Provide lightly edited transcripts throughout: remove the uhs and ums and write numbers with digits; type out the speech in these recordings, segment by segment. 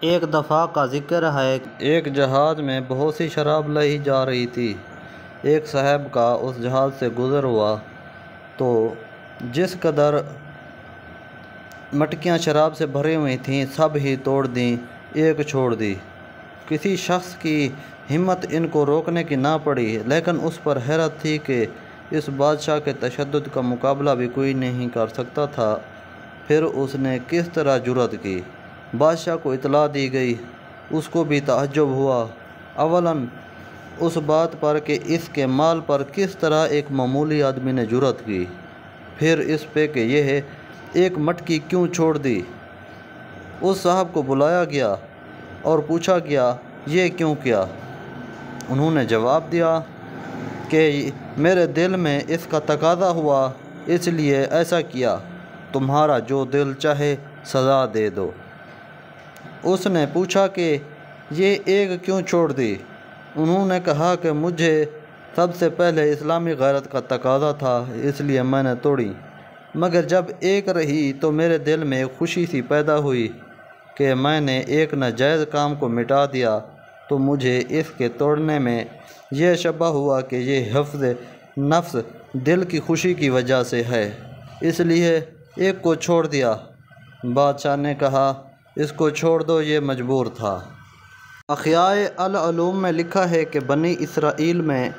ایک دفعہ کا ذکر ہے، ایک جہاز میں بہت سی شراب لائی جا رہی تھی۔ ایک صاحب کا اس جہاز سے گزر ہوا تو جس قدر مٹکیاں شراب سے بھری ہوئی تھیں سب ہی توڑ دیں، ایک چھوڑ دی۔ کسی شخص کی ہمت ان کو روکنے کی نہ پڑی، لیکن اس پر حیرت تھی کہ اس بادشاہ کے تشدد کا مقابلہ بھی کوئی نہیں کر سکتا تھا۔ پھر اس نے کس طرح جرأت کی؟ بادشاہ کو اطلاع دی گئی۔ اس کو بھی تعجب ہوا، اولاً اس بات پر کہ اس کے مال پر کس طرح ایک معمولی آدمی نے جرأت کی، پھر اس پہ کہ یہ ایک مٹکی کیوں چھوڑ دی۔ اس صاحب کو بلایا گیا اور پوچھا گیا یہ کیوں کیا؟ انہوں نے جواب دیا کہ میرے دل میں اس کا تقاضا ہوا، اس لیے ایسا کیا، تمہارا جو دل چاہے سزا دے دو۔ اس نے پوچھا کہ یہ ایک کیوں چھوڑ دی؟ انہوں نے کہا کہ مجھے سب سے پہلے اسلامی غیرت کا تقاضا تھا، اس لیے میں نے توڑی، مگر جب ایک رہی تو میرے دل میں ایک خوشی سی پیدا ہوئی کہ میں نے ایک ناجائز کام کو مٹا دیا، تو مجھے اس کے توڑنے میں یہ شبہ ہوا کہ یہ حفظ نفس دل کی خوشی کی وجہ سے ہے، اس لیے ایک کو چھوڑ دیا۔ بادشاہ نے کہا اس کو چھوڑ دو، یہ مجبور تھا۔ احیاء العلوم میں لکھا ہے کہ بنی اسرائیل میں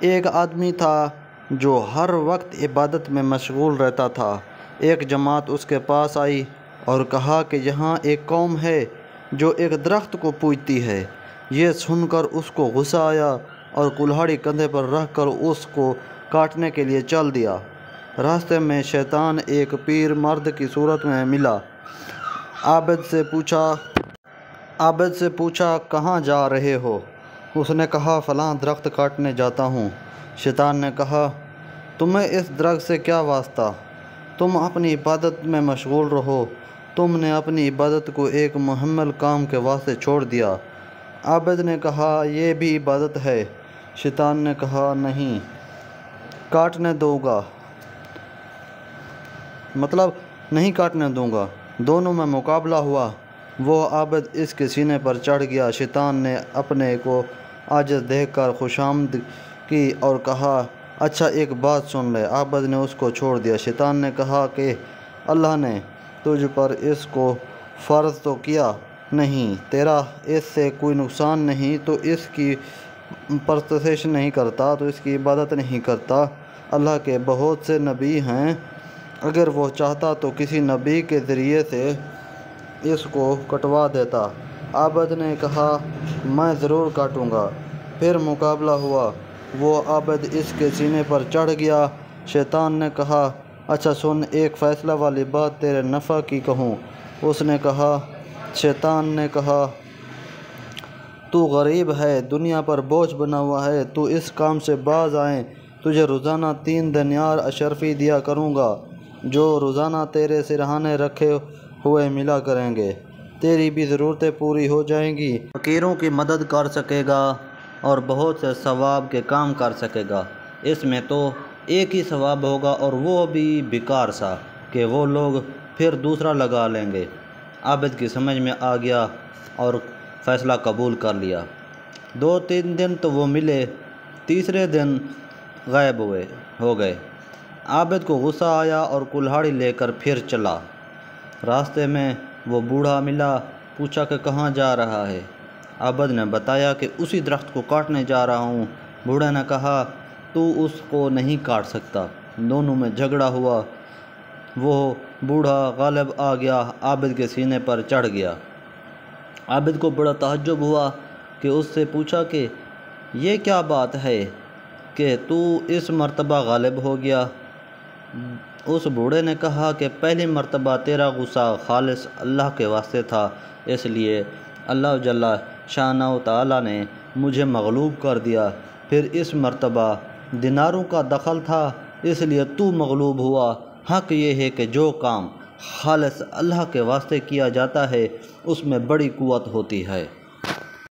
ایک آدمی تھا جو ہر وقت عبادت میں مشغول رہتا تھا۔ ایک جماعت اس کے پاس آئی اور کہا کہ یہاں ایک قوم ہے جو ایک درخت کو پوجتی ہے۔ یہ سن کر اس کو غصہ آیا اور کلہاڑی کندھے پر رکھ کر اس کو کاٹنے کے لیے چل دیا۔ راستے میں شیطان ایک پیر مرد کی صورت میں ملا۔ عابد سے پوچھا کہاں جا رہے ہو؟ اس نے کہا فلاں درخت کاٹنے جاتا ہوں۔ شیطان نے کہا تمہیں اس درخت سے کیا واسطہ؟ تم اپنی عبادت میں مشغول رہو، تم نے اپنی عبادت کو ایک محمل کام کے واسطے چھوڑ دیا۔ عابد نے کہا یہ بھی عبادت ہے۔ شیطان نے کہا نہیں کاٹنے دوں گا، نہیں کاٹنے دوں گا۔ دونوں میں مقابلہ ہوا۔ وہ عابد اس کے سینے پر چڑھ گیا۔ شیطان نے اپنے کو عاجز دیکھ کر خوشامد کی اور کہا اچھا ایک بات سن لے۔ عابد نے اس کو چھوڑ دیا۔ شیطان نے کہا کہ اللہ نے تجھ پر اس کو فرض تو کیا نہیں، تیرا اس سے کوئی نقصان نہیں، تو اس کی پرستش نہیں کرتا، تو اس کی عبادت نہیں کرتا۔ اللہ کے بہت سے نبی ہیں، اگر وہ چاہتا تو کسی نبی کے ذریعے سے اس کو کٹوا دیتا۔ عابد نے کہا میں ضرور کاٹوں گا۔ پھر مقابلہ ہوا۔ وہ عابد اس کے سینے پر چڑھ گیا۔ شیطان نے کہا اچھا سن، ایک فیصلہ والی بات تیرے نفع کی کہوں۔ اس نے کہا شیطان نے کہا تو غریب ہے، دنیا پر بوجھ بنا ہوا ہے، تو اس کام سے باز آئیں، تجھے روزانہ 3 دینار اشرفی دیا کروں گا، جو روزانہ تیرے سرہانے رکھے ہوئے ملا کریں گے، تیری بھی ضرورتیں پوری ہو جائیں گی، فقیروں کی مدد کر سکے گا اور بہت سے ثواب کے کام کر سکے گا۔ اس میں تو ایک ہی ثواب ہوگا اور وہ بھی بیکار سا کہ وہ لوگ پھر دوسرا لگا لیں گے۔ عابد کی سمجھ میں آ گیا اور فیصلہ قبول کر لیا۔ 2-3 دن تو وہ ملے، تیسرے دن غائب ہو گئے۔ عابد کو غصہ آیا اور کلہاڑی لے کر پھر چلا۔ راستے میں وہ بوڑھا ملا، پوچھا کہ کہاں جا رہا ہے؟ عابد نے بتایا کہ اسی درخت کو کاٹنے جا رہا ہوں۔ بوڑھے نے کہا تو اس کو نہیں کاٹ سکتا۔ دونوں میں جھگڑا ہوا۔ وہ بوڑھا غالب آ گیا، عابد کے سینے پر چڑھ گیا۔ عابد کو بڑا تعجب ہوا کہ اس سے پوچھا کہ یہ کیا بات ہے کہ تو اس مرتبہ غالب ہو گیا؟ اس بوڑھے نے کہا کہ پہلی مرتبہ تیرا غصہ خالص اللہ کے واسطے تھا، اس لیے اللہ جل شانہ و تعالی نے مجھے مغلوب کر دیا۔ پھر اس مرتبہ دیناروں کا دخل تھا، اس لیے تو مغلوب ہوا۔ حق یہ ہے کہ جو کام خالص اللہ کے واسطے کیا جاتا ہے اس میں بڑی قوت ہوتی ہے۔